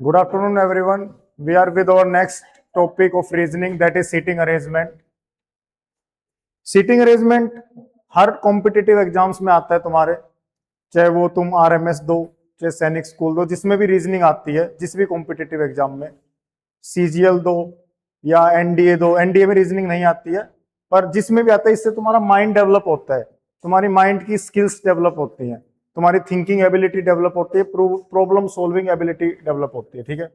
Good afternoon, everyone. We are with our next topic of reasoning, that is seating arrangement. Seating arrangement हर competitive exams में आता है तुम्हारे, चाहे वो तुम आरएमएस दो, चाहे सैनिक स्कूल दो, जिसमें भी रीजनिंग आती है, जिस भी कॉम्पिटिटिव एग्जाम में, सीजीएल दो या एनडीए दो। एनडीए में रीजनिंग नहीं आती है, पर जिसमें भी आता है, इससे तुम्हारा माइंड डेवलप होता है, तुम्हारी माइंड की स्किल्स डेवलप होती हैं, तुम्हारी थिंकिंग एबिलिटी डेवलप होती है, प्रॉब्लम सॉल्विंग एबिलिटी डेवलप होती है। ठीक है,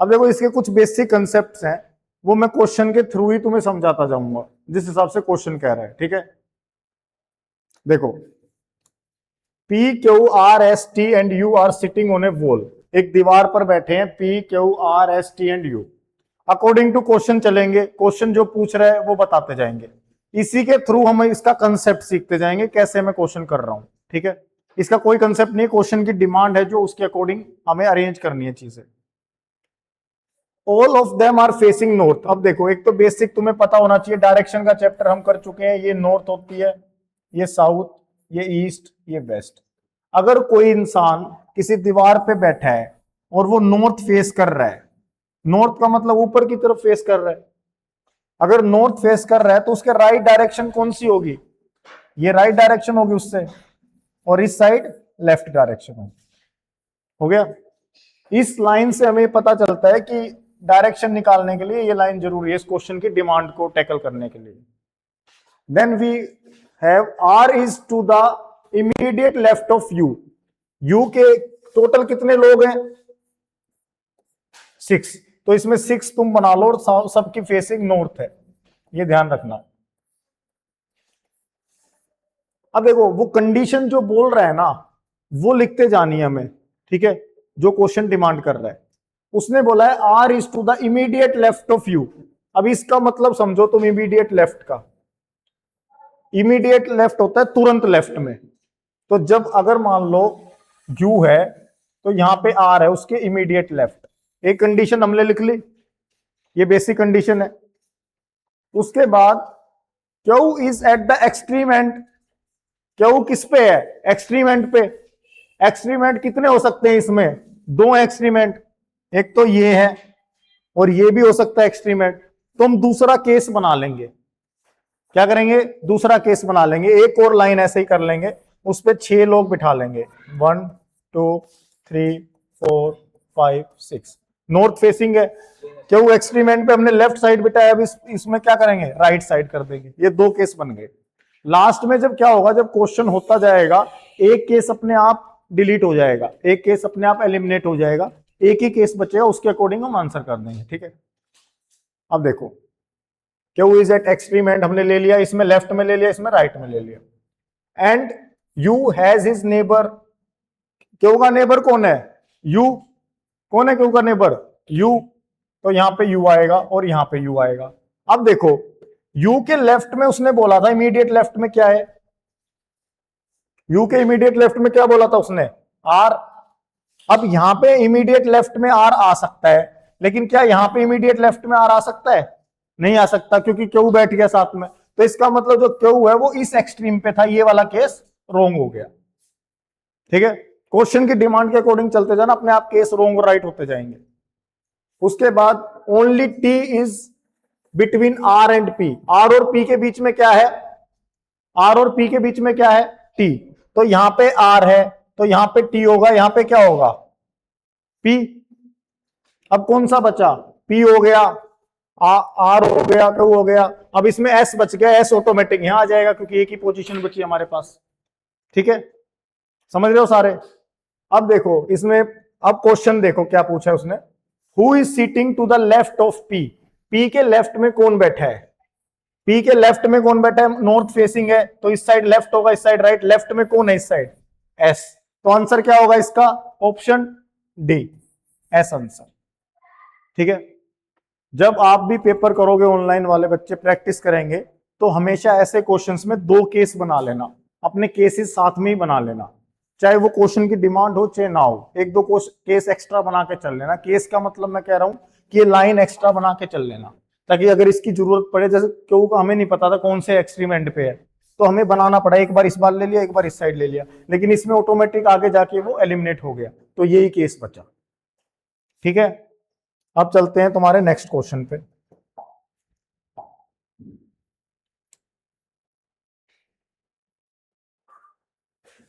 अब देखो इसके कुछ बेसिक कंसेप्ट्स हैं, वो मैं क्वेश्चन के थ्रू ही तुम्हें समझाता जाऊंगा जिस हिसाब से क्वेश्चन कह रहा है। ठीक है, देखो P Q R S T and U are sitting on a wall. एक दीवार पर बैठे हैं P Q R S T and U. According to question चलेंगे, क्वेश्चन जो पूछ रहे हैं वो बताते जाएंगे, इसी के थ्रू हम इसका कंसेप्ट सीखते जाएंगे, कैसे मैं क्वेश्चन कर रहा हूं। ठीक है, इसका कोई कंसेप्ट नहीं, क्वेश्चन की डिमांड है जो उसके अकॉर्डिंग हमें अरेंज करनी है चीजें। All of them are facing north. अब देखो, एक तो बेसिक तुम्हें पता होना चाहिए, डायरेक्शन का चैप्टर हम कर चुके हैं, ये नॉर्थ होती है, ये साउथ, ये ईस्ट, ये वेस्ट। अगर कोई इंसान किसी दीवार पे बैठा है और वो नॉर्थ फेस कर रहा है, नॉर्थ का मतलब ऊपर की तरफ फेस कर रहा है, अगर नॉर्थ फेस कर रहा है तो उसके राइट डायरेक्शन कौन सी होगी? ये राइट डायरेक्शन होगी उससे, और इस साइड लेफ्ट डायरेक्शन होगी। हो गया? इस लाइन से हमें पता चलता है कि डायरेक्शन निकालने के लिए ये लाइन जरूरी है इस क्वेश्चन की डिमांड को टैकल करने के लिए। Then we have R is to the immediate left of U. U के टोटल कितने लोग हैं? 6। तो इसमें 6 तुम बना लो और सबकी फेसिंग नॉर्थ है, ये ध्यान रखना। अब देखो, वो कंडीशन जो बोल रहा है ना, वो लिखते जानी है हमें। ठीक है, जो क्वेश्चन डिमांड कर रहा है, उसने बोला है R is to the immediate left of U. अब इसका मतलब समझो तुम, इमीडिएट लेफ्ट का, इमीडिएट लेफ्ट होता है तुरंत लेफ्ट में। तो जब अगर मान लो यू है तो यहां पे आर है उसके इमीडिएट लेफ्ट। एक कंडीशन हमने लिख ली, ये बेसिक कंडीशन है। उसके बाद Q is at the extreme and. Q किस पे है? एक्सट्रीम एंड पे। एक्सट्रीम एंड कितने हो सकते हैं इसमें? 2 एक्सट्रीम एंड, एक तो ये है और ये भी हो सकता है एक्सट्रीम एंड। तो हम दूसरा केस बना लेंगे। क्या करेंगे? दूसरा केस बना लेंगे, एक और लाइन ऐसे ही कर लेंगे, उस पर 6 लोग बिठा लेंगे, 1 2 3 4 5 6। नॉर्थ फेसिंग है, क्यों एक्सट्रीम एंड पे हमने लेफ्ट साइड बिठाया, अब इसमें क्या करेंगे? राइट साइड कर देंगे। ये 2 केस बन गए। लास्ट में जब क्या होगा, जब क्वेश्चन होता जाएगा, एक केस अपने आप डिलीट हो जाएगा, एक केस अपने आप एलिमिनेट हो जाएगा, एक ही केस बचेगा, उसके अकॉर्डिंग हम आंसर कर देंगे। ठीक है, अब देखो Q is eight extreme and हमने ले लिया, इसमें लेफ्ट में ले लिया, इसमें राइट में ले लिया। And you has his neighbour. Q का नेबर कौन है? यू। कौन है क्यू का नेबर? यू। तो यहां पे यू आएगा और यहां पे यू आएगा। अब देखो, यू के लेफ्ट में उसने बोला था, इमीडिएट लेफ्ट में क्या है? यू के इमीडिएट लेफ्ट में क्या बोला था उसने? आर। अब यहां पे इमीडिएट लेफ्ट में आर आ सकता है, लेकिन क्या यहां पे इमीडिएट लेफ्ट में आर आ सकता है? नहीं आ सकता, क्योंकि क्यू बैठ गया साथ में। तो इसका मतलब जो क्यू है वो इस एक्सट्रीम पे था, ये वाला केस रोंग हो गया। ठीक है, क्वेश्चन की डिमांड के अकॉर्डिंग चलते जाना, अपने आप केस रोंग और राइट होते जाएंगे। उसके बाद only T is between R and P. R और पी के बीच में क्या है? आर और पी के बीच में क्या है? टी। तो यहां पे आर है तो यहां पे टी होगा, यहां पे क्या होगा? पी। अब कौन सा बचा? पी हो गया, आर हो गया, क्यू हो गया। अब इसमें एस बच गया, एस ऑटोमेटिक यहां आ जाएगा क्योंकि एक ही पोजीशन बची हमारे पास। ठीक है, समझ रहे हो सारे? अब देखो इसमें, अब क्वेश्चन देखो क्या पूछा है उसने। Who is sitting to the left of P. P के लेफ्ट में कौन बैठा है? पी के लेफ्ट में कौन बैठा है? नॉर्थ फेसिंग है तो इस साइड लेफ्ट होगा, इस साइड राइट। लेफ्ट में कौन है इस साइड? एस। तो आंसर क्या होगा इसका? Option D, S answer. ठीक है, जब आप भी पेपर करोगे, ऑनलाइन वाले बच्चे प्रैक्टिस करेंगे, तो हमेशा ऐसे क्वेश्चंस में 2 केस बना लेना, अपने केसेस साथ में ही बना लेना, चाहे वो क्वेश्चन की डिमांड हो चाहे ना हो। 1-2 केस एक्स्ट्रा बना के चल लेना। केस का मतलब मैं कह रहा हूं कि ये लाइन एक्स्ट्रा बना के चल लेना, ताकि अगर इसकी जरूरत पड़े, जैसे क्यों हमें नहीं पता था कौन से एक्सट्रीम एंड पे है, तो हमें बनाना पड़ा, एक बार इस बार ले लिया, एक बार इस साइड ले लिया, लेकिन इसमें ऑटोमेटिक आगे जाके वो एलिमिनेट हो गया, तो यही केस बचा। ठीक है, अब चलते हैं तुम्हारे नेक्स्ट क्वेश्चन पे।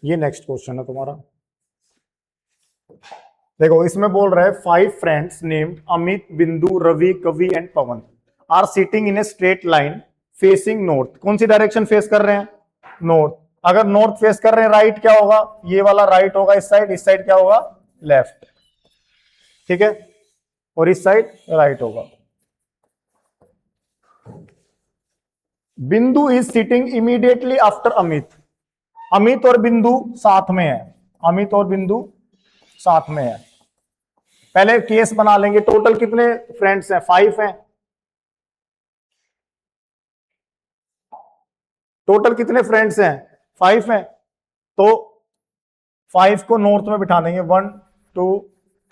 ये नेक्स्ट क्वेश्चन है तुम्हारा। देखो इसमें बोल रहा है 5 friends named Amit, Bindu, Ravi, Kavi and Pawan are sitting in a straight line facing north. कौन सी डायरेक्शन फेस कर रहे हैं? नॉर्थ। अगर नॉर्थ फेस कर रहे हैं राइट क्या होगा? ये वाला राइट होगा, इस साइड क्या होगा? लेफ्ट। ठीक है, और इस साइड राइट होगा। बिंदु is sitting immediately after Amit. Amit और बिंदु साथ में है, अमित और बिंदु साथ में है। पहले केस बना लेंगे। टोटल कितने फ्रेंड्स हैं? 5 हैं। टोटल कितने फ्रेंड्स हैं? 5 हैं। तो 5 को नॉर्थ में बिठा देंगे। 1 2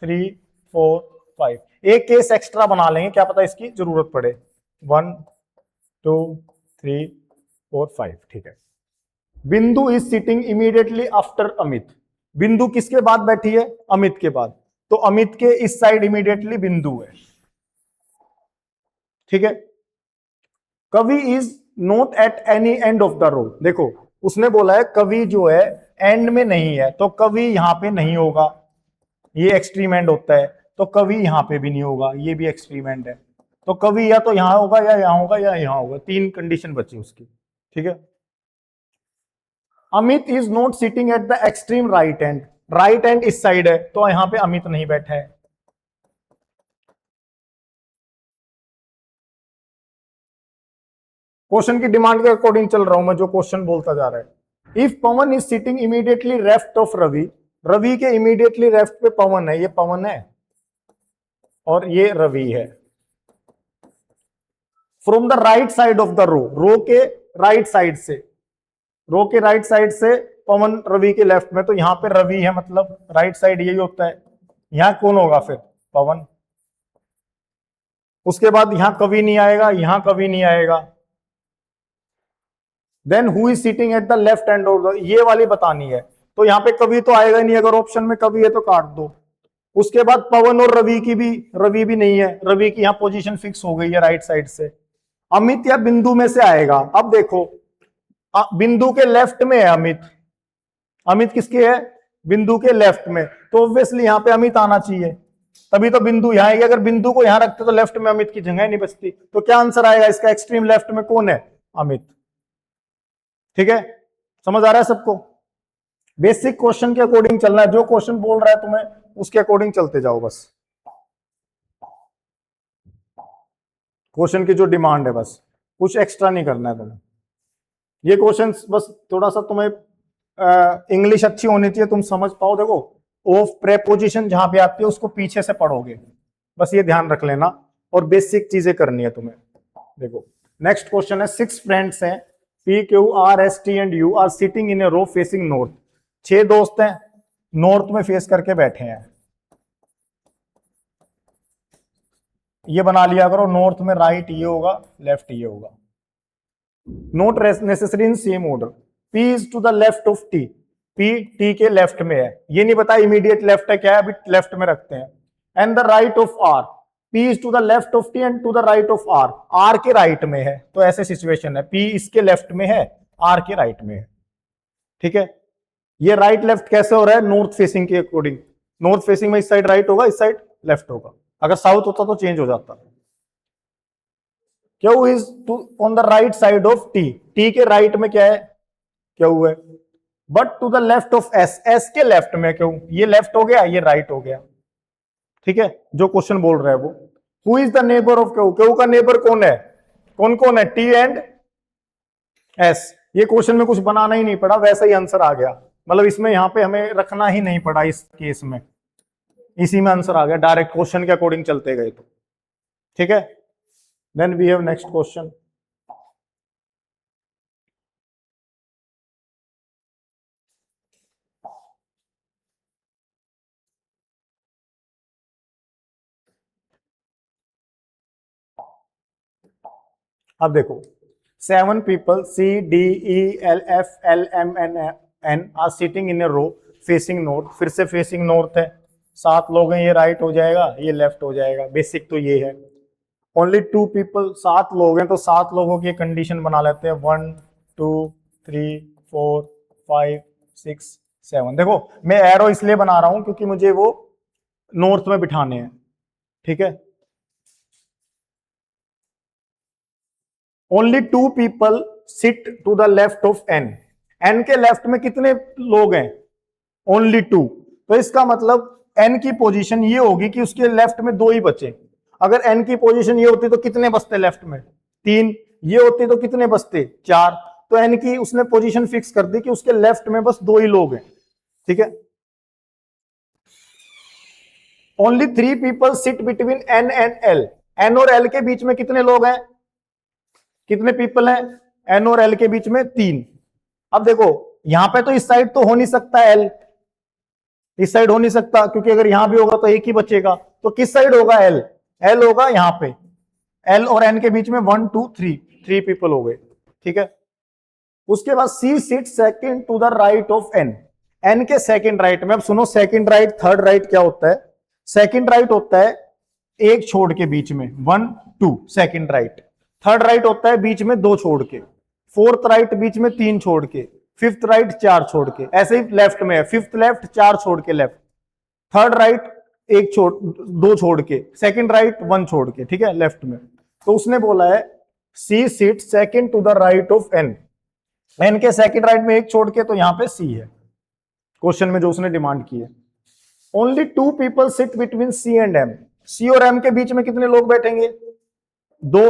3 4 5। एक केस एक्स्ट्रा बना लेंगे, क्या पता इसकी जरूरत पड़े। 1 2 3 4 5। ठीक है। बिंदु is sitting immediately after Amit. बिंदु किसके बाद बैठी है? अमित के बाद। तो अमित के इस साइड इमीडिएटली बिंदु है। ठीक है। Kavi is not at any end of the row. देखो उसने बोला है कवि जो है एंड में नहीं है, तो कवि यहां पे नहीं होगा। ये एक्सट्रीम एंड होता है, तो कवि यहां पे भी नहीं होगा। ये भी एक्सट्रीम एंड है, तो कवि या तो यहां होगा या यहां होगा या यहां होगा। 3 कंडीशन बची उसकी। ठीक है। Amit is not sitting at the extreme right and. Right and इस साइड है, तो यहां पे अमित नहीं बैठा है। क्वेश्चन की डिमांड के अकॉर्डिंग चल रहा हूं मैं, जो क्वेश्चन बोलता जा रहा है। If Pawan is sitting immediately left of Ravi. Ravi के इमीडिएटली लेफ्ट पे पवन है, ये पवन है और ये रवि है। From the right side of the row. Row के राइट साइड से, रो के राइट साइड से पवन रवि के लेफ्ट में, तो यहां पे रवि है, मतलब राइट साइड यही होता है। यहां कौन होगा फिर? पवन। उसके बाद यहां कवि नहीं आएगा, यहां कवि नहीं आएगा। Then who is sitting at the left hand of the, ये वाली बतानी है। तो यहां पे कवि तो आएगा नहीं, अगर ऑप्शन में कवि है तो काट दो। उसके बाद पवन और रवि की भी, रवि भी नहीं है। रवि की यहां पोजीशन फिक्स हो गई है राइट साइड से। अमित या बिंदु में से आएगा। अब देखो बिंदु के लेफ्ट में है अमित। अमित किसके है? बिंदु के लेफ्ट में, तो ऑब्वियसली यहां पे अमित आना चाहिए, तभी तो बिंदु यहां आएगी। अगर बिंदु को यहां रखते तो लेफ्ट में अमित की जगह नहीं बचती। तो क्या आंसर आएगा इसका? एक्सट्रीम लेफ्ट में कौन है? अमित। ठीक है, समझ आ रहा है सबको? बेसिक क्वेश्चन के अकॉर्डिंग चलना है। जो क्वेश्चन बोल रहा है तुम्हें उसके अकॉर्डिंग चलते जाओ बस। क्वेश्चन की जो डिमांड है बस, कुछ एक्स्ट्रा नहीं करना है तुम्हें। ये क्वेश्चन बस थोड़ा सा तुम्हें इंग्लिश अच्छी होनी चाहिए, तुम समझ पाओ। देखो ऑफ प्रेपोजिशन जहां पे आती है उसको पीछे से पढ़ोगे, बस ये ध्यान रख लेना। और बेसिक चीजें करनी है तुम्हें। देखो नेक्स्ट क्वेश्चन है। 6 फ्रेंड्स हैं P Q R S T and U are sitting in a row facing north. 6 दोस्त हैं, नॉर्थ में फेस करके बैठे हैं। ये बना लिया करो, नॉर्थ में राइट ये होगा, लेफ्ट ये होगा। Not necessary in same order. P is to the left of T. P T के लेफ्ट में है, ये नहीं पता इमीडिएट लेफ्ट है क्या है, अभी लेफ्ट में रखते हैं। And the right of R. P is to the left of T and to the right of R. R के राइट में है, तो ऐसे सिचुएशन है, पी इसके लेफ्ट में है, आर के राइट में है। ठीक है, ये राइट लेफ्ट कैसे हो रहा है? नॉर्थ फेसिंग के अकॉर्डिंग। नॉर्थ फेसिंग में इस साइड राइट होगा, इस साइड लेफ्ट होगा। अगर साउथ होता तो चेंज हो जाता। Q is to on the right side of T. T के राइट में क्या है? क्यू है। But to the left of S. S के लेफ्ट में क्यू। ये लेफ्ट हो गया, ये राइट हो गया। ठीक है, जो क्वेश्चन बोल रहा है वो। Who is the neighbour of Q. Q का नेबर कौन है? कौन कौन है? T and S. ये क्वेश्चन में कुछ बनाना ही नहीं पड़ा, वैसा ही आंसर आ गया। मतलब इसमें यहां पे हमें रखना ही नहीं पड़ा इस केस में, इसी में आंसर आ गया डायरेक्ट, क्वेश्चन के अकॉर्डिंग चलते गए तो। ठीक है, then we have next question. अब देखो 7 people C D E L F L M N N are sitting in a row facing north. फिर से फेसिंग नॉर्थ है। 7 लोग हैं, ये राइट हो जाएगा, ये लेफ्ट हो जाएगा। बेसिक तो ये है। ओनली 2 पीपल, 7 लोग हैं तो 7 लोगों की कंडीशन बना लेते हैं। 1 2 3 4 5 6 7। देखो मैं एरो इसलिए बना रहा हूं क्योंकि मुझे वो नॉर्थ में बिठाने हैं, ठीक है। Only 2 people sit to the left of N. N के लेफ्ट में कितने लोग हैं? ओनली 2। तो इसका मतलब एन की पोजीशन ये होगी कि उसके लेफ्ट में 2 ही बचे। अगर एन की पोजीशन ये होती तो कितने बचते लेफ्ट में? 3। ये होती तो कितने बचते? 4। तो एन की उसने पोजीशन फिक्स कर दी कि उसके लेफ्ट में बस 2 ही लोग हैं, ठीक है। Only 3 people sit between N and L. N और एल के बीच में कितने लोग हैं? कितने पीपल हैं? एन और एल के बीच में 3। अब देखो यहां पे तो इस साइड तो हो नहीं सकता एल, इस साइड हो नहीं सकता क्योंकि अगर यहां भी होगा तो एक ही बचेगा। तो किस साइड होगा एल? एल होगा यहां पे। एल और एन के बीच में 1 2 3 पीपल हो गए, ठीक है। उसके बाद C sit second to the right of N. N के सेकंड राइट में। अब सुनो, सेकंड राइट थर्ड राइट क्या होता है? सेकंड राइट होता है एक छोड़ के बीच में 1 2 सेकंड राइट। थर्ड राइट होता है बीच में 2 छोड़ के। फोर्थ राइट बीच में 3 छोड़ के। फिफ्थ राइट 4 छोड़ के। ऐसे ही लेफ्ट में है, फिफ्थ लेफ्ट 4 छोड़ के लेफ्ट। थर्ड राइट एक छोड़ 2 छोड़ के। सेकंड राइट 1 छोड़ के, ठीक है, लेफ्ट में। तो उसने बोला है C sit second to the right of N. N के सेकंड राइट में एक छोड़ के, तो यहां पे सी है क्वेश्चन में जो उसने डिमांड की है। Only 2 people sit between C and M. C और एम के बीच में कितने लोग बैठेंगे? 2।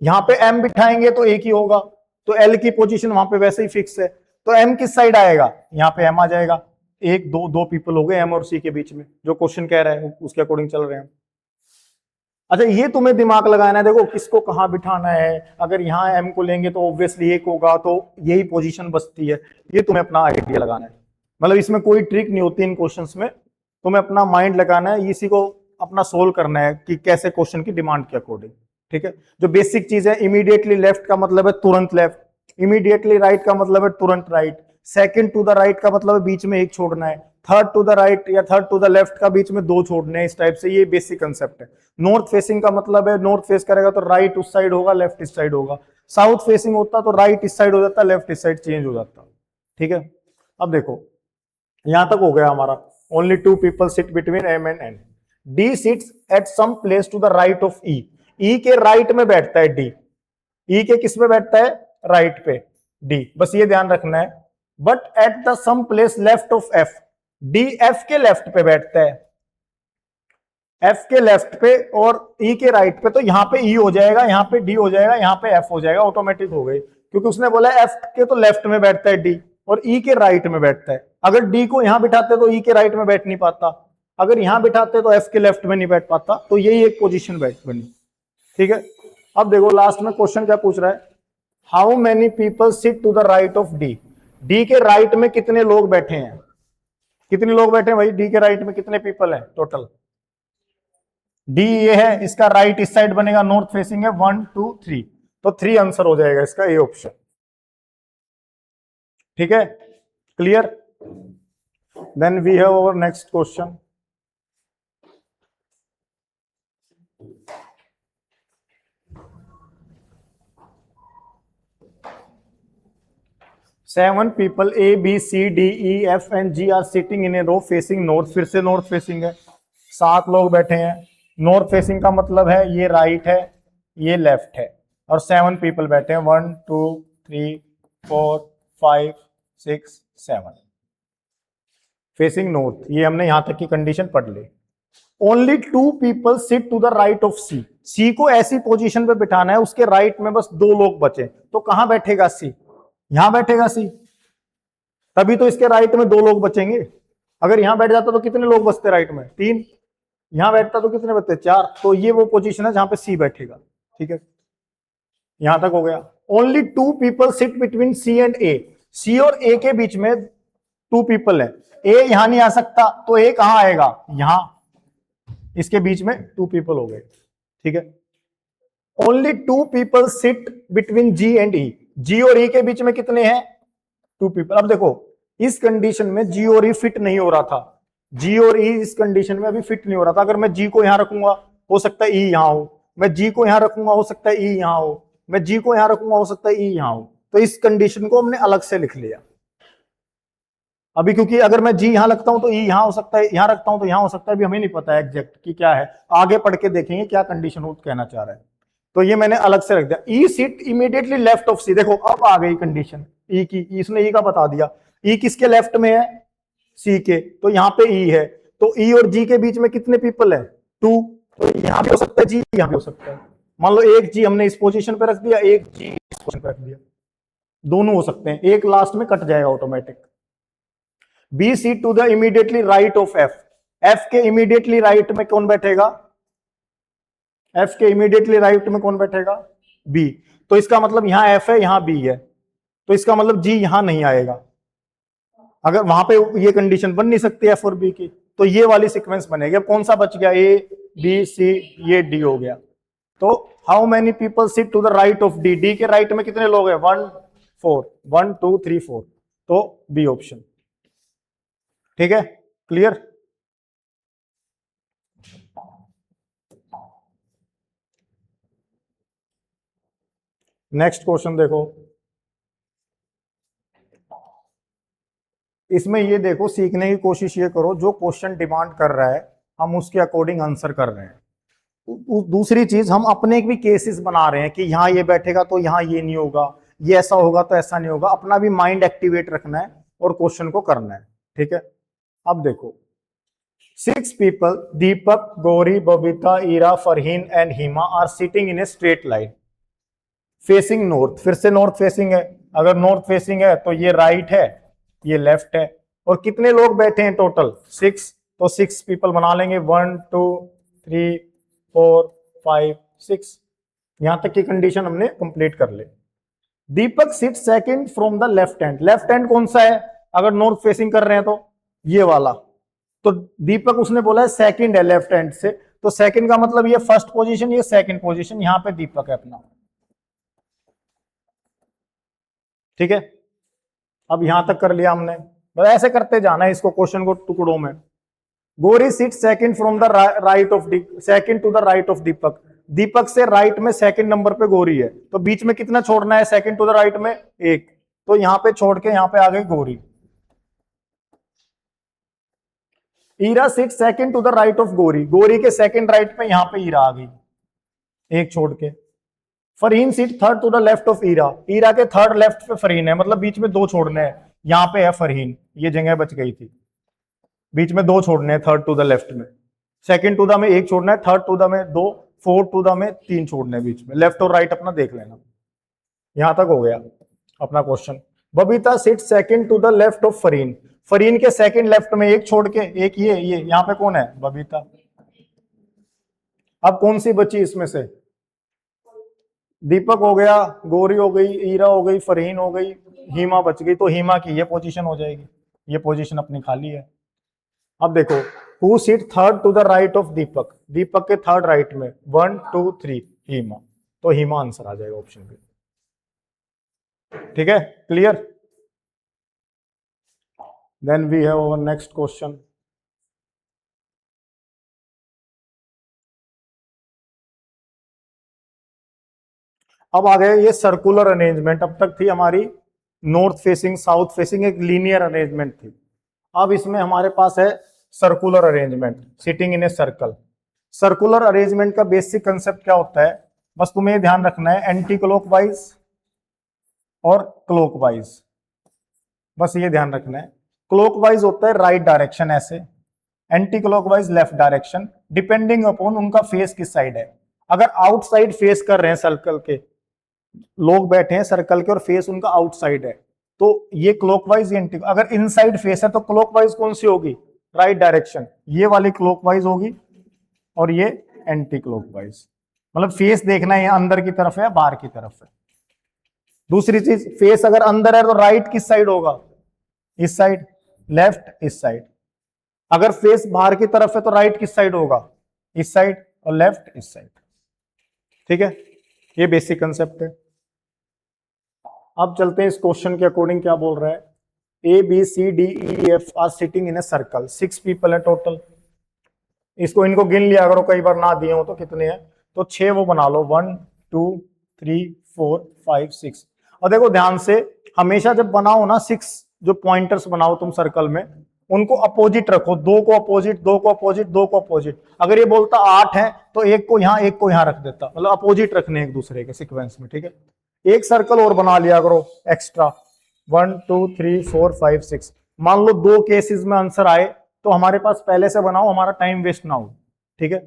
यहां पे एम बिठाएंगे तो एक ही होगा, तो एल की पोजीशन वहां पे वैसे ही फिक्स है। तो एम किस साइड आएगा? यहां पे एम आ जाएगा। 1 2 2 पीपल हो गए एम और सी के बीच में, जो क्वेश्चन कह रहा है उसके अकॉर्डिंग चल रहे हैं। अच्छा ये तुम्हें दिमाग लगाना है, देखो किसको कहां बिठाना है। अगर यहां एम को लेंगे तो ऑब्वियसली एक होगा, तो यही पोजीशन बचती है। ये तुम्हें अपना आइडिया लगाना है, मतलब इसमें कोई ट्रिक नहीं होती इन क्वेश्चंस में। तुम्हें अपना माइंड लगाना है, इसी को अपना सोल्व करना है कि कैसे क्वेश्चन की डिमांड के अकॉर्डिंग, ठीक है। जो बेसिक चीज है, इमीडिएटली लेफ्ट का मतलब है तुरंत लेफ्ट, इमीडिएटली राइट का मतलब है तुरंत right, second to the right का मतलब है बीच में एक छोड़ना है, थर्ड टू द राइट या थर्ड टू द लेफ्ट का बीच में 2 छोड़ने हैं। इस टाइप से ये बेसिक कंसेप्ट है। नॉर्थ फेसिंग का मतलब है नॉर्थ फेस करेगा तो राइट उस साइड होगा, लेफ्ट इस साइड होगा। साउथ फेसिंग होता तो राइट इस साइड हो जाता, लेफ्ट इस साइड चेंज हो जाता, ठीक है। अब देखो यहां तक हो गया हमारा। Only 2 people sit between M and N. D sits at some place to the right of E. E के राइट में बैठता है डी। ई के किस में बैठता है? राइट पे डी, बस ये ध्यान रखना है। But at the same place left of F. D F के लेफ्ट पे बैठता है, एफ के लेफ्ट पे और ई के राइट पे। तो यहां पे ई हो जाएगा, यहां पे डी हो जाएगा, यहां पे एफ हो जाएगा, ऑटोमेटिक हो गई। क्योंकि उसने बोला एफ के तो लेफ्ट में बैठता है डी और ई के राइट में बैठता है। अगर डी को यहां बिठाते तो ई के राइट में बैठ नहीं पाता, अगर यहां बिठाते तो एफ के लेफ्ट में नहीं बैठ पाता। तो यही एक पोजीशन बनी, ठीक है। अब देखो लास्ट में क्वेश्चन क्या पूछ रहा है? How many people sit to the right of D. D के राइट में कितने लोग बैठे हैं? कितने लोग बैठे हैं भाई? डी के राइट में कितने पीपल हैं टोटल? डी ये है, इसका राइट इस साइड बनेगा, नॉर्थ फेसिंग है, 1 2 3, तो 3 आंसर हो जाएगा इसका ए ऑप्शन, ठीक है। Clear? Then we have our next question. Seven people A B C D E F and G are sitting in a row facing north. फिर से नॉर्थ फेसिंग है, 7 लोग बैठे हैं। नॉर्थ फेसिंग का मतलब है ये राइट है, ये लेफ्ट है, और 7 पीपल बैठे हैं। 1 2 3 4 5 6 7 फेसिंग नॉर्थ। ये हमने यहां तक की कंडीशन पढ़ ली। Only 2 people sit to the right of C. C को ऐसी पोजीशन पे बिठाना है, उसके राइट में बस 2 लोग बचे, तो कहां बैठेगा सी? यहां बैठेगा सी, तभी तो इसके राइट में 2 लोग बचेंगे। अगर यहां बैठ जाता तो कितने लोग बचते राइट में? 3। यहां बैठता तो कितने बचते? 4। तो ये वो पोजीशन है जहां पे सी बैठेगा, ठीक है। यहां तक हो गया। Only 2 people sit between C and A. C और ए के बीच में 2 पीपल है। ए यहां नहीं आ सकता, तो ए कहां आएगा? यहां, इसके बीच में 2 पीपल हो गए, ठीक है। Only 2 people sit between G and E. G और ई के बीच में कितने हैं? 2 पीपल। अब देखो इस कंडीशन में जी और ई फिट नहीं हो रहा था, जी और ई इस कंडीशन में अभी फिट नहीं हो रहा था। अगर मैं जी को यहां रखूंगा हो सकता है ई यहां हो, मैं जी को यहां रखूंगा हो सकता है ई यहां हो, मैं जी को यहां रखूंगा हो सकता है ई यहां हो। तो इस कंडीशन को हमने अलग से लिख लिया अभी, क्योंकि अगर मैं जी यहां लगता हूं तो ई यहां हो सकता है, यहां रखता हूं तो यहां हो सकता है। अभी हमें नहीं पता है एग्जैक्ट कि क्या है, आगे पढ़ के देखेंगे क्या कंडीशन वो कहना चाह रहा है। तो ये मैंने अलग से रख दिया। ई सिट इमीडिएटली लेफ्ट ऑफ सी। देखो अब आ गई कंडीशन ई की, इसने ई का बता दिया। ई किसके लेफ्ट में है, सी के, तो यहाँ पे ई है। तो ई और जी के बीच में कितने पीपल है, टू। तो यहाँ भी हो सकता है जी, यहाँ भी हो सकता है। मान लो एक जी हमने इस पोजीशन पे रख दिया, एक जी इस पोजीशन पे रख दिया, दोनों हो सकते हैं, एक लास्ट में कट जाएगा automatic. B C to the immediately right of F. F के इमीडिएटली राइट में कौन बैठेगा, एफ के इमीडिएटली राइट में कौन बैठेगा, बी। तो इसका मतलब यहां एफ है यहां बी है, तो इसका मतलब जी यहां नहीं आएगा। अगर वहां पे ये कंडीशन बन नहीं सकती एफ और बी की, तो ये वाली सीक्वेंस बनेगी। अब कौन सा बच गया, ए बी सी, ये डी हो गया। तो how many people sit to the right of D, D के राइट में कितने लोग हैं, 1 4, 1 2 3 4, तो बी ऑप्शन। ठीक है, क्लियर। नेक्स्ट क्वेश्चन देखो, इसमें ये देखो, सीखने की कोशिश ये करो, जो क्वेश्चन डिमांड कर रहा है हम उसके अकॉर्डिंग आंसर कर रहे हैं। दूसरी चीज, हम अपने भी केसेस बना रहे हैं कि यहाँ ये बैठेगा तो यहाँ ये नहीं होगा, ये ऐसा होगा तो ऐसा नहीं होगा। अपना भी माइंड एक्टिवेट रखना है और क्वेश्चन को करना है। ठीक है, अब देखो, 6 people Deepak, Gauri, Babita, Ira, Farheen and Hima are sitting in a straight line facing north. फिर से नॉर्थ फेसिंग है, अगर नॉर्थ फेसिंग है तो ये राइट है, ये लेफ्ट है। और कितने लोग बैठे हैं टोटल, 6, तो 6 पीपल बना लेंगे, 1 2 3 4 5 6। यहां तक की कंडीशन हमने कंप्लीट कर ली। Deepak sit second from the left hand. Left hand कौन सा है, अगर नॉर्थ फेसिंग कर रहे हैं तो ये वाला। तो दीपक उसने बोला है सेकंड है लेफ्ट हैंड से, तो सेकंड का मतलब ये फर्स्ट पोजीशन, ये सेकंड पोजीशन, यहां पे दीपक है अपना। ठीक है, अब यहां तक कर लिया हमने, बस ऐसे करते जाना है इसको, क्वेश्चन को टुकड़ों में। Gauri sit second from the right of, second to the right of Deepak. Deepak से राइट में सेकंड नंबर पे गोरी है, तो बीच में कितना छोड़ना है सेकंड टू द राइट में, एक। तो यहां पे छोड़ के यहां पे आ गई Gauri. Ira sit second to the right of Gauri. Gauri के सेकंड राइट पे यहां पे ईरा आ गई, एक छोड़ के। Farheen seat third to the left of Ira. Ira के थर्ड लेफ्ट पे फरहीन है, मतलब बीच में 2 छोड़ने हैं। यहां पे है फरहीन, ये जगह बच गई थी। बीच में 2 छोड़ने हैं थर्ड टू द लेफ्ट में। सेकंड टू द में 1 छोड़ना है, थर्ड टू द में 2, फोर्थ टू द में 3 छोड़ने हैं बीच में। लेफ्ट और राइट अपना देख लेना। यहां तक हो गया अपना question. Babita sit second to the left of Farheen. Farheen के सेकंड लेफ्ट में 1 छोड़ के, एक ये यहां पे कौन है, बबीता। अब कौन सी बची इसमें से, दीपक हो गया, गौरी हो गई, ईरा हो गई, फरहीन हो गई, हिमा बच गई। तो हिमा की ये पोजीशन हो जाएगी, ये पोजीशन अपनी खाली है। अब देखो, who sit third to the right of Deepak. Deepak के थर्ड राइट में 1 2 3 हिमा, तो हिमा आंसर आ जाएगा ऑप्शन पे। ठीक है, clear. Then we have our next question. अब आ गया ये सर्कुलर अरेंजमेंट। अब तक थी हमारी नॉर्थ फेसिंग, साउथ फेसिंग, एक लीनियर अरेंजमेंट थी। अब इसमें हमारे पास है circular arrangement, sitting in a circle. Circular arrangement का बेसिक कंसेप्ट क्या होता है, बस तुम्हें ध्यान रखना है, एंटी क्लॉकवाइज और क्लॉकवाइज, बस ये ध्यान रखना है। क्लॉकवाइज होता है राइट डायरेक्शन ऐसे, anti clockwise left direction, depending upon उनका फेस किस साइड है। अगर आउटसाइड फेस कर रहे हैं सर्कल के, लोग बैठे हैं सर्कल के और फेस उनका आउटसाइड है, तो ये क्लॉकवाइज एंटी। अगर इनसाइड फेस है तो क्लॉकवाइज कौन सी होगी, राइट डायरेक्शन, ये वाली क्लॉकवाइज होगी, और ये एंटी क्लॉकवाइज। मतलब फेस देखना है अंदर की तरफ है बाहर की तरफ है। दूसरी चीज, फेस अगर अंदर है तो राइट किस साइड होगा, इस साइड, लेफ्ट इस साइड। अगर फेस बाहर की तरफ है तो राइट किस साइड होगा, इस साइड, और लेफ्ट इस साइड। ठीक है, ये बेसिक कंसेप्ट है। अब चलते हैं इस क्वेश्चन के अकॉर्डिंग क्या बोल रहा है। A B C D E F are sitting in a circle, 6 people है टोटल। इसको इनको गिन लिया करो, कई बार ना दिए हो तो कितने हैं, तो 6 वो बना लो, 1 2 3 4 5 6। और देखो ध्यान से, हमेशा जब बनाओ ना 6 जो पॉइंटर्स बनाओ तुम सर्कल में, उनको अपोजिट रखो, 2 को अपोजिट, 2 को अपोजिट, 2 को अपोजिट। अगर ये बोलता 8 है तो एक को यहां एक को यहां रख देता, मतलब अपोजिट रखने एक दूसरे के सीक्वेंस में, ठीक है। एक सर्कल और बना लिया करो एक्स्ट्रा, 1 2 3 4 5 6। मान लो 2 केसेस में आंसर आए तो हमारे पास पहले से बनाओ, हमारा टाइम वेस्ट ना हो, ठीक है।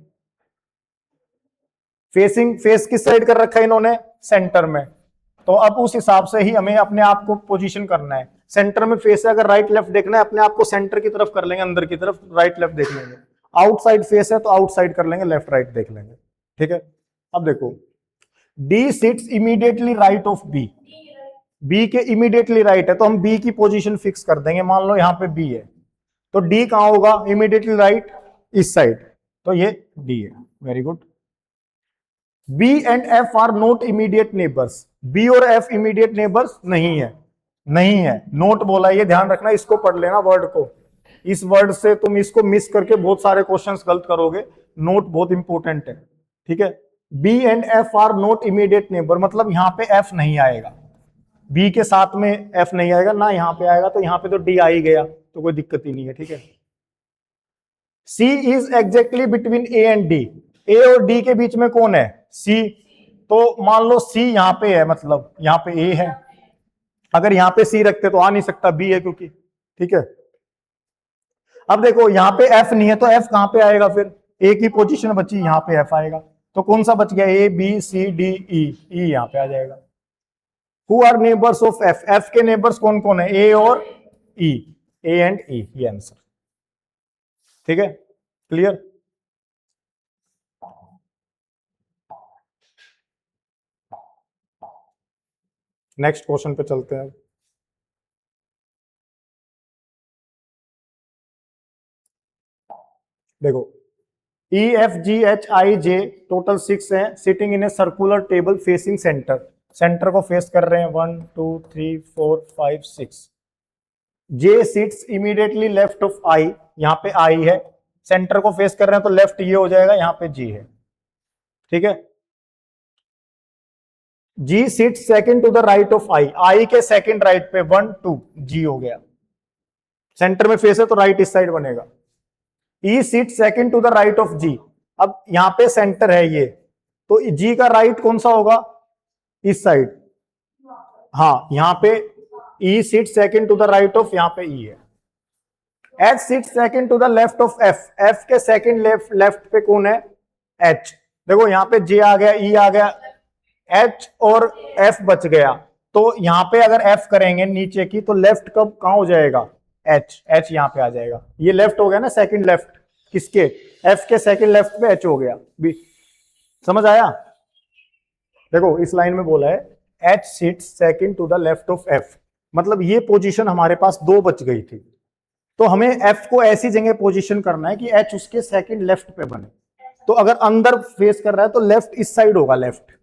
फेस किस साइड कर रखा है इन्होंने, सेंटर में, तो अब उस हिसाब से ही हमें अपने आप को पोजीशन करना है। सेंटर में फेस है, अगर राइट लेफ्ट देखना है अपने आप को सेंटर की तरफ कर लेंगे, अंदर की तरफ राइट लेफ्ट देख लेंगे। आउटसाइड फेस है तो आउटसाइड कर लेंगे, लेफ्ट राइट देख लेंगे, ठीक है। अब देखो, D sits immediately right of B, B के इमीडिएटली राइट है तो हम बी की पोजीशन फिक्स कर देंगे। मान लो यहां पे बी है तो डी कहां होगा, इमीडिएटली राइट, इस साइड, तो ये डी है। Very good. B and F are not immediate neighbours, B और एफ इमीडिएट नेबर्स नहीं है, नहीं है, नोट बोला, ये ध्यान रखना, इसको पढ़ लेना वर्ड को, इस वर्ड से तुम इसको मिस करके बहुत सारे क्वेश्चंस गलत करोगे, नोट बहुत इंपॉर्टेंट है, ठीक है। B and F are not immediate neighbour, मतलब यहां पे एफ नहीं आएगा, बी के साथ में एफ नहीं आएगा ना, यहां पे आएगा, तो यहां पे तो डी आ ही गया, तो कोई दिक्कत ही नहीं है, ठीक है। C is exactly between A and D, A और डी के बीच में कौन है, सी, तो मान लो सी यहां पे है, मतलब यहां पे ए है, अगर यहां पे सी रखते तो आ नहीं सकता, बी है क्योंकि, ठीक है। अब देखो यहां पे एफ नहीं है तो एफ कहां पे आएगा, फिर ए की पोजीशन बची, यहां पे एफ आएगा, तो कौन सा बच गया, ए बी सी डी ई, ई यहां पे आ जाएगा। Who are neighbours of F, F के नेबर्स कौन कौन है, ए और ई, ए एंड ई, ये आंसर, ठीक है, क्लियर। नेक्स्ट क्वेश्चन पे चलते हैं। देखो, E F G H I J total 6 है, sitting in a circular table facing centre, centre को फेस कर रहे हैं, 1 2 3 4 5 6। जे सिट्स इमीडिएटली लेफ्ट ऑफ आई, यहां पे आई है, सेंटर को फेस कर रहे हैं तो लेफ्ट ये हो जाएगा, यहां पे जी है, ठीक है। G sit second to the right of I, I के सेकंड राइट पे, 1 2 जी हो गया, सेंटर में फेस है तो राइट इस साइड बनेगा। E sit second to the right of G, अब यहां पे सेंटर है ये, तो जी का राइट कौन सा होगा, इस साइड, हाँ यहां पे E sit second to the right of, यहां पे ई है। H sit second to the left of F, F के सेकंड लेफ्ट पे कौन है, एच, देखो यहां पे जे आ गया, ई आ गया, एच और एफ बच गया, तो यहां पे अगर एफ करेंगे नीचे की तो लेफ्ट कब कहां हो जाएगा, एच, एच यहां पे आ जाएगा, ये लेफ्ट हो गया ना, सेकंड लेफ्ट किसके, एफ के सेकंड लेफ्ट पे एच हो गया, बी, समझ आया। देखो इस लाइन में बोला है H sit second to the left of F, मतलब ये पोजीशन हमारे पास 2 बच गई थी, तो हमें एफ को ऐसी जगह पोजीशन करना है कि एच उसके सेकंड लेफ्ट पे बने, तो अगर अंदर फेस कर रहा है तो लेफ्ट इस साइड होगा, लेफ्ट,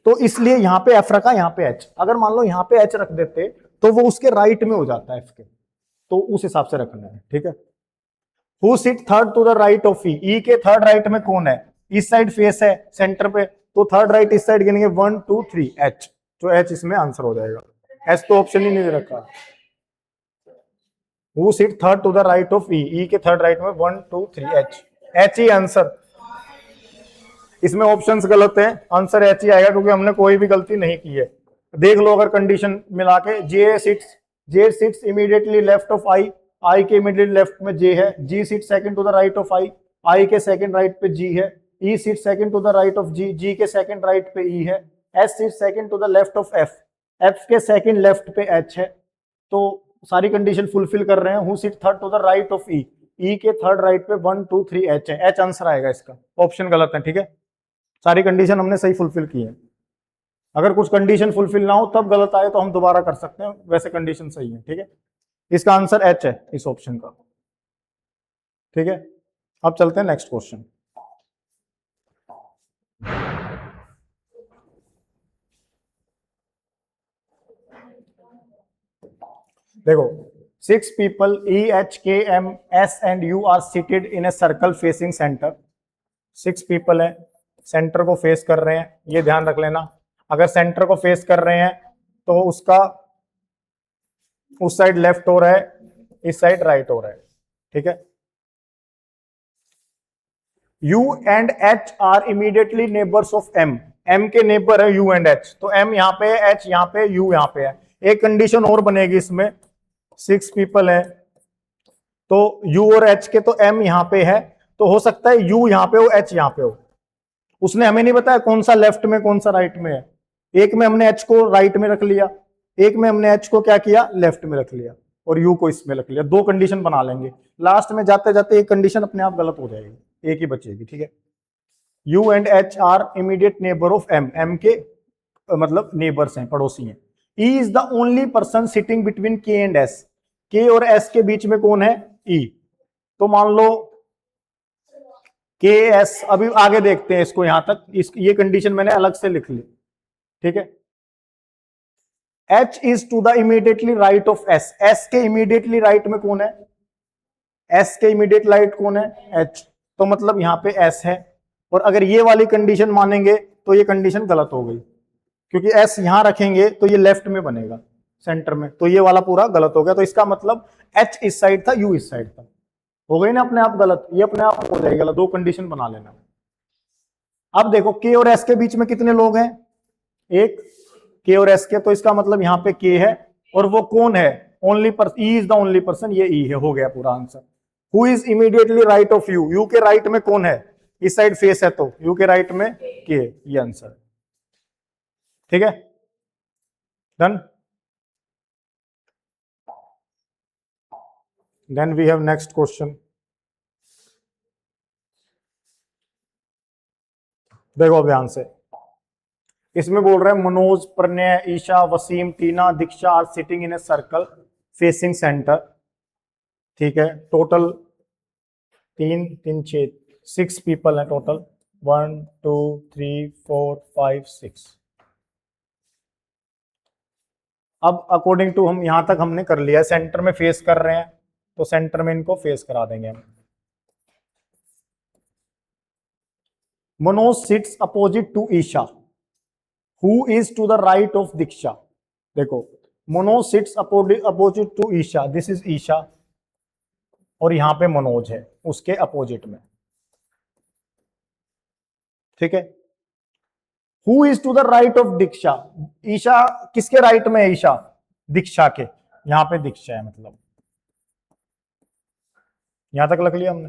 तो इसलिए यहां पे एफ रखा, यहां पे एच, अगर मान लो यहां पे एच रख देते तो वो उसके राइट में हो जाता है एफ के, तो उस हिसाब से रखना है, ठीक है। Who sit third to the right of E, E के थर्ड राइट में कौन है, इस साइड फेस है सेंटर पे, तो थर्ड राइट इस साइड गिनेंगे, 1 2 3 एच, तो एच इसमें आंसर हो जाएगा, एच तो ऑप्शन ही नहीं दे रखा। Who sit third to the right of E, E के थर्ड राइट में 1 2 3 एच, एच ही आंसर, इसमें ऑप्शंस गलत है, आंसर एच ही आएगा क्योंकि हमने कोई भी गलती नहीं की है। देख लो अगर कंडीशन मिला के, J sits immediately left of I, I के इमीडिएटली लेफ्ट में जे है, G sit second to the right of I, I के सेकंड राइट पे जी है, E sit second to the right of G, G के second right पे E है, H sit second to the left of F, F के second left पे H है, तो सारी कंडीशन फुलफिल कर रहे हैं। Who sit third to the right of E, E के थर्ड राइट पे 1 2 3 एच है, एच आंसर आएगा इसका, ऑप्शन गलत है, ठीक है। सारी कंडीशन हमने सही फुलफिल की है, अगर कुछ कंडीशन फुलफिल ना हो तब गलत आए तो हम दोबारा कर सकते हैं, वैसे कंडीशन सही है, ठीक है। इसका आंसर एच है इस ऑप्शन का, ठीक है। अब चलते हैं नेक्स्ट क्वेश्चन। देखो 6 people E, H, K, M, S and U are seated in a circle facing center. 6 people है, सेंटर को फेस कर रहे हैं, ये ध्यान रख लेना। अगर सेंटर को फेस कर रहे हैं तो उसका उस साइड लेफ्ट हो रहा है, इस साइड राइट हो रहा है, ठीक है। U and H are immediately neighbours of M, M के नेबर है U एंड H, तो M यहाँ पे है, H यहाँ पे, U यहाँ पे है। एक कंडीशन और बनेगी इसमें, 6 पीपल है तो U और H के, तो M यहाँ पे है, तो हो सकता है U यहाँ पे हो, H यहाँ पे हो। उसने हमें नहीं बताया कौन सा लेफ्ट में कौन सा राइट में है। एक में हमने H को राइट में रख लिया, एक में हमने H को क्या किया, लेफ्ट में रख लिया, और U को इसमें रख लिया। दो कंडीशन बना लेंगे, लास्ट में जाते जाते एक कंडीशन अपने आप गलत हो जाएगी, एक ही बचेगी, ठीक है। U and H are immediate neighbour of M, M के मतलब नेबर्स हैं, पड़ोसी हैं। E is the only person sitting between K and S, K और S के बीच में कौन है, E। तो मान लो के एस, अभी आगे देखते हैं इसको, यहां तक ये कंडीशन मैंने अलग से लिख ली, ठीक है। H is to the immediately right of S, S के इमीडिएटली राइट में कौन है, S के इमीडिएट राइट कौन है, H, तो मतलब यहां पे S है। और अगर ये वाली कंडीशन मानेंगे तो ये कंडीशन गलत हो गई, क्योंकि S यहां रखेंगे तो ये लेफ्ट में बनेगा सेंटर में, तो ये वाला पूरा गलत हो गया। तो इसका मतलब H इस साइड था, U इस साइड था, हो गई ना अपने आप गलत, ये अपने आप हो जाएगी गलत। दो कंडीशन बना लेना। अब देखो K और S के बीच में कितने लोग हैं, एक K और S के, तो इसका मतलब यहाँ पे K है, और वो कौन है, only person, E is the only person, ये E है, हो गया पूरा answer. Who is immediately right of U, U के राइट में कौन है, इस साइड फेस है तो U के राइट में K, ये आंसर, ठीक है, done. Then we have next question. देखो ध्यान से, इसमें बोल रहे हैं Manoj, Pranay, Isha, Wasim, Tina, Diksha are sitting in a circle facing centre, ठीक है। टोटल 3 3 6 6 पीपल है टोटल, 1 2 3 4 5 6। अब अकॉर्डिंग टू, हम यहां तक हमने कर लिया, सेंटर में फेस कर रहे हैं तो सेंटर में इनको फेस करा देंगे हम। Manoj sits opposite to Isha, who is to the right of Diksha. देखो Manoj sits opposite to Isha, this is Isha, और यहां पे मनोज है उसके अपोजिट में, ठीक है। Who is to the right of Diksha, Isha किसके राइट में है, ईशा दीक्षा के, यहां पे दीक्षा है, मतलब यहां तक लग लिया हमने।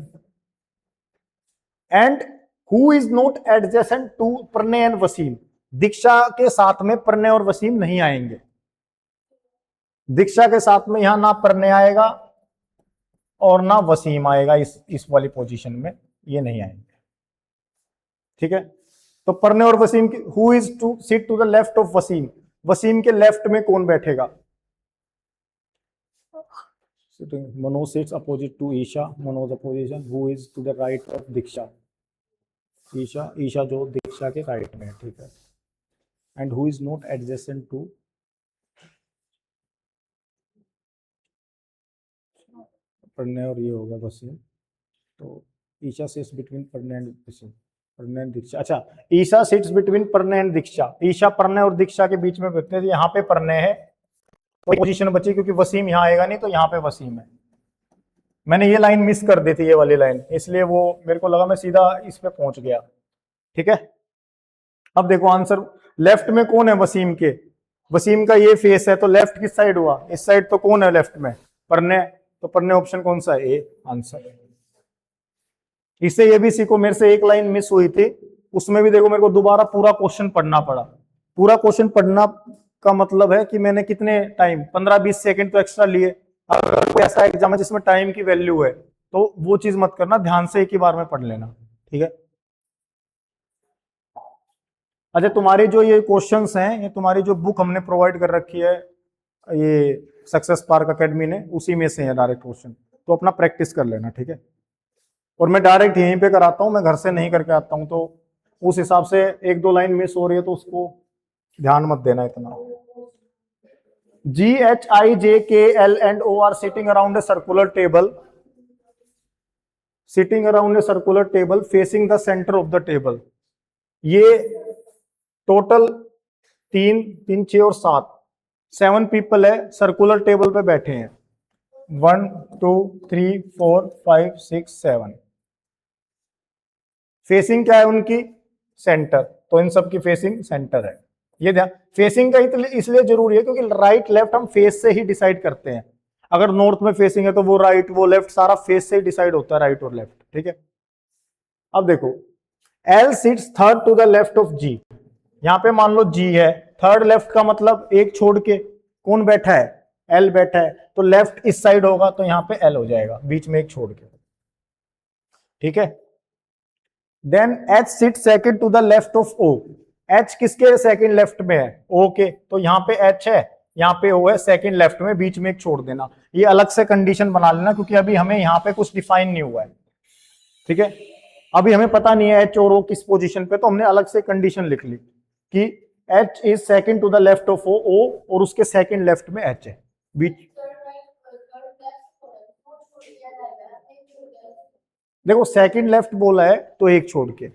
And who is not adjacent to Pranay and Wasim, Diksha के साथ में प्रणय और वसीम नहीं आएंगे, दीक्षा के साथ में यहां ना प्रणय आएगा और ना वसीम आएगा, इस वाली पोजीशन में ये नहीं आएंगे, ठीक है। तो प्रणय और वसीम की, who is to sit to the left of Wasim, Wasim के लेफ्ट में कौन बैठेगा, Manoj sits opposite to Isha, Manoj opposition, who is to the right of Diksha, Isha, Isha जो दीक्षा के राइट में है, ठीक है। And who is not adjacent to Pranay, और ये होगा वसीम, तो Isha sits between Pranay and Wasim, Pranay and Diksha, अच्छा Isha sits between Pranay and दीक्षा, ईशा प्रणय और दीक्षा के बीच में बैठते हैं, यहाँ पे प्रणय है, कोई पोजीशन बची, क्योंकि वसीम यहाँ आएगा नहीं, तो यहाँ पे वसीम है। मैंने ये लाइन मिस कर दी थी, ये वाली लाइन, इसलिए वो मेरे को लगा मैं सीधा इस पे पहुंच गया, ठीक है। अब देखो आंसर, लेफ्ट में कौन है वसीम के, वसीम का ये फेस है, तो लेफ्ट किस साइड हुआ, इस साइड, तो कौन है लेफ्ट में, प्रणय, तो प्रणय ऑप्शन कौन सा है, ए आंसर। इससे ये भी सीखो, मेरे से एक लाइन मिस हुई थी, उसमें भी देखो मेरे को दोबारा पूरा क्वेश्चन पढ़ना पड़ा। पूरा क्वेश्चन पढ़ना का मतलब है कि मैंने कितने टाइम, 15-20 सेकंड तो एक्स्ट्रा लिए। अगर कोई ऐसा एग्जाम है जिसमें टाइम की वैल्यू है तो वो चीज मत करना, ध्यान से एक ही बार में पढ़ लेना, ठीक है। अच्छा तुम्हारे जो ये क्वेश्चंस हैं, ये तुम्हारी जो बुक हमने प्रोवाइड कर रखी है ये सक्सेस पार्क एकेडमी ने, उसी में से है डायरेक्ट क्वेश्चन, तो अपना प्रैक्टिस कर लेना, ठीक है। और मैं डायरेक्ट यहीं पे कराता हूँ, मैं घर से नहीं करके आता हूँ, तो उस हिसाब से 1-2 लाइन मिस हो रही है तो उसको ध्यान मत देना इतना। G, H, I, J, K, L and O are sitting around a circular table. Sitting around a circular table facing the center of the table. ये टोटल 3, 6 और 7, 7 पीपल है, सर्कुलर टेबल पे बैठे हैं. 1, 2, 3, 4, 5, 6, 7. फेसिंग क्या है उनकी? सेंटर. तो इन सब की फेसिंग सेंटर है. ये ध्यान, फेसिंग का इसलिए जरूरी है क्योंकि राइट लेफ्ट हम फेस से ही डिसाइड करते हैं. अगर नॉर्थ में फेसिंग है तो वो राइट वो लेफ्ट सारा फेस से ही डिसाइड होता है, राइट और लेफ्ट. ठीक है. अब देखो, L sits third to the left of G. यहां पे मान लो G है, थर्ड लेफ्ट का मतलब एक छोड़ के कौन बैठा है? L बैठा है. तो लेफ्ट इस साइड होगा तो यहां पे L हो जाएगा, बीच में एक छोड़ के. ठीक है. Then H sit second to the left of O. H किसके सेकंड लेफ्ट में है? O के. तो यहां पे H है, यहां पे O है, सेकंड लेफ्ट में, बीच में एक छोड़ देना. ये अलग से कंडीशन बना लेना क्योंकि अभी हमें यहां पे कुछ डिफाइन नहीं हुआ है. ठीक है. अभी हमें पता नहीं है H और O किस पोजीशन पे, तो हमने अलग से कंडीशन लिख ली कि H is second to the left of O और उसके सेकंड लेफ्ट में H है. बीच देखो सेकंड लेफ्ट बोला है तो एक छोड़ के.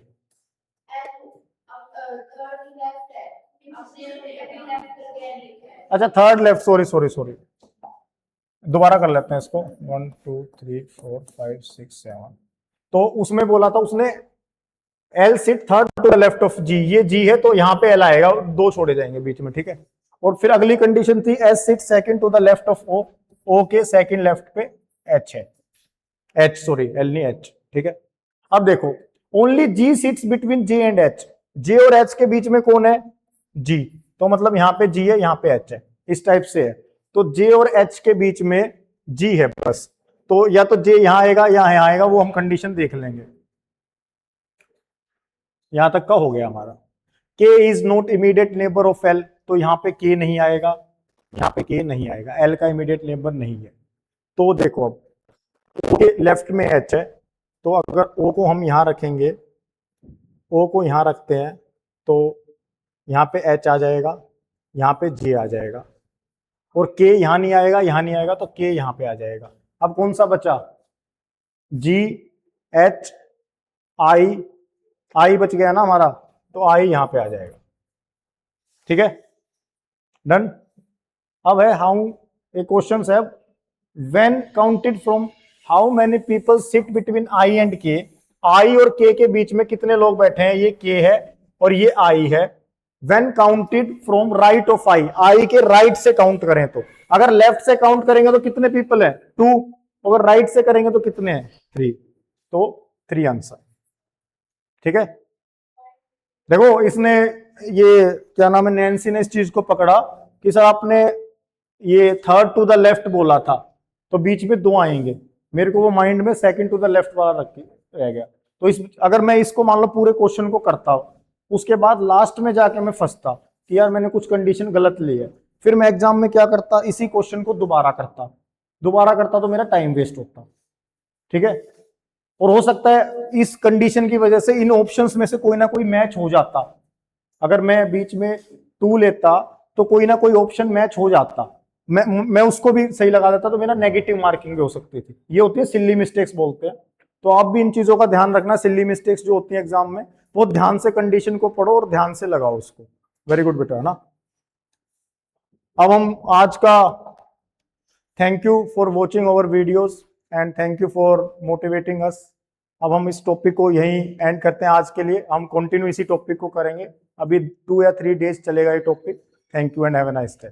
अच्छा थर्ड लेफ्ट, सॉरी दोबारा कर लेते हैं इसको. 1, 2, 3, 4, 5, 6, 7. तो उसमें बोला था उसने L sit third to the left of G. ये G है तो यहाँ पे L आएगा, दो छोड़े जाएंगे बीच में. ठीक है. और फिर अगली कंडीशन थी S sit second to the left of O. O के सेकंड लेफ्ट पे H है. L नहीं H. ठीक है. अब देखो, only G sits between J and H. J और H के बीच में कौन है? G. तो मतलब यहाँ पे G है, यहाँ पे H है, इस टाइप से है. तो J और H के बीच में G है बस. तो या तो J यहां आएगा या यहां आएगा, वो हम कंडीशन देख लेंगे. यहां तक का हो गया हमारा. K is not immediate neighbour of L. तो यहाँ पे K नहीं आएगा, यहाँ पे K नहीं आएगा, L का इमीडिएट नेबर नहीं है. तो देखो अब O के लेफ्ट में H है, तो अगर O को हम यहां रखेंगे, O को यहां रखते हैं तो यहाँ पे H आ जाएगा, यहाँ पे J आ जाएगा. और K यहां नहीं आएगा, यहां नहीं आएगा, तो K यहां पे आ जाएगा. अब कौन सा बचा? G, H, I बच गया ना हमारा, तो I यहां पे आ जाएगा. ठीक है. डन. अब है हाउ ए क्वेश्चन है, when counted from how many people sit between I and K. I और K के बीच में कितने लोग बैठे हैं? ये K है और ये I है. When counted from right of I के राइट से काउंट करें तो, अगर लेफ्ट से काउंट करेंगे तो कितने पीपल है? 2. अगर राइट से करेंगे तो कितने हैं? 3. तो 3 आंसर. ठीक है. देखो इसने ये क्या नाम है, नैन्सी ने इस चीज को पकड़ा कि सर आपने ये थर्ड टू द लेफ्ट बोला था तो बीच में 2 आएंगे. मेरे को वो माइंड में सेकंड टू द लेफ्ट वाला रख के रह गया. तो इस अगर मैं इसको मान लो पूरे क्वेश्चन को करता हूं, उसके बाद लास्ट में जाके मैं फंसता कि यार मैंने कुछ कंडीशन गलत ली है, फिर मैं एग्जाम में क्या करता, इसी क्वेश्चन को दोबारा करता तो मेरा टाइम वेस्ट होता. ठीक है. और हो सकता है इस कंडीशन की वजह से इन ऑप्शंस में से कोई ना कोई मैच हो जाता. अगर मैं बीच में 2 लेता तो कोई ना कोई ऑप्शन मैच हो जाता, मैं उसको भी सही लगा देता, तो मेरा नेगेटिव मार्किंग भी हो सकती थी. ये होती है सिली मिस्टेक्स बोलते हैं. तो आप भी इन चीजों का ध्यान रखना. सिली मिस्टेक्स जो होती है एग्जाम में, वो ध्यान से कंडीशन को पढ़ो और ध्यान से लगाओ उसको. वेरी गुड बेटा, है ना. अब हम आज का thank you for watching our videos and thank you for motivating अस. अब हम इस टॉपिक को यहीं एंड करते हैं आज के लिए. हम कंटिन्यू इसी टॉपिक को करेंगे. अभी 2 या 3 डेज चलेगा ये topic. Thank you and have a nice day.